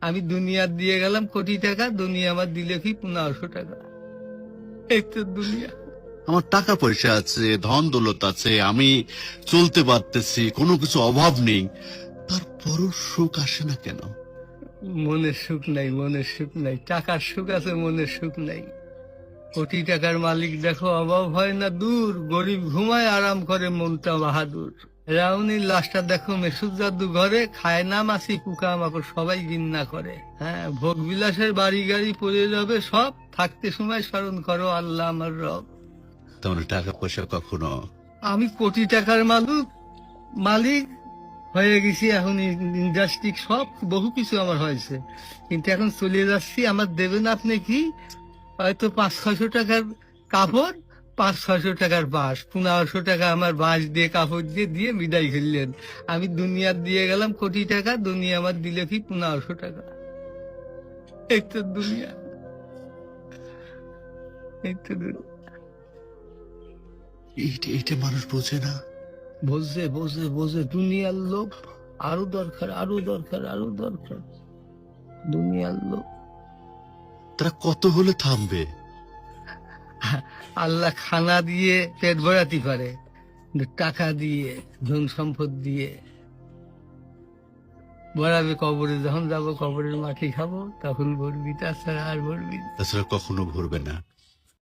আমি দুনিয়া দিয়ে গেলাম কোটি টাকা, দুনিয়া আমার দিলে কি 1500 টাকা। এই তো দুনিয়া। আমার টাকা পয়সা আছে, ধন দৌলত আছে, আমি চলতে পারতেছি, কোনো কিছু অভাব নেই, তারপরও সুখ আসে না কেন? মনের সুখ নাই, মনের সুখ নাই। টাকার সুখ আছে, মনের সুখ নাই। কোটি টাকার মালিক দেখো অভাব হয় না দূর, গরিব ঘুমায় আরাম করে মনটা বাহাদুর। রাউনির লাশটা দেখো মেসুর জাদু ঘরে, খায় না মাছি পোকা মাকড় সবাই ঘৃণা করে। হ্যাঁ, ভোগ বিলাসের বাড়ি গাড়ি পড়ে যাবে সব, থাকতে সময় স্মরণ করো আল্লাহ আমার রব। তেমন টাকা পয়সা কখনো আমি কোটি টাকার মালিক হয়ে গেছি, এখন ইন্ডাস্ট্রি সব বহু কিছু আমার হয়েছে, কিন্তু এখন চলে যাচ্ছি। আমার দেবেন আপনি কি? হয়তো 500-600 টাকার কাপড়, 500-600 টাকার বাঁশ, 1500 টাকা আমার বাঁশ দিয়ে কাপড় দিয়ে দিয়ে বিদায় করলেন। আমি দুনিয়া দিয়ে গেলাম কোটি টাকা, দুনিয়া আমার দিলে কি 1500 টাকা। এই তো দুনিয়া, এই তো দুনিয়া। এইটা এইটা মানুষ বোঝে না। বোঝে বোঝে বোঝে, দুনিয়ার লোভ আরো দরকার, আরো দরকার, আরো দরকার। দুনিয়ার লোভ। তারা কত হলে থামবে? আল্লাহ খানা দিয়ে পেট ভরাতে পারে, কিন্তু টাকা দিয়ে, ধন সম্পদ দিয়ে ভরাবে কবরে। যখন যাবো কবরের মাটি খাবো তখন ভরবি, তাছাড়া আর ভরবি না। তাছাড়া কখনো ভরবে না।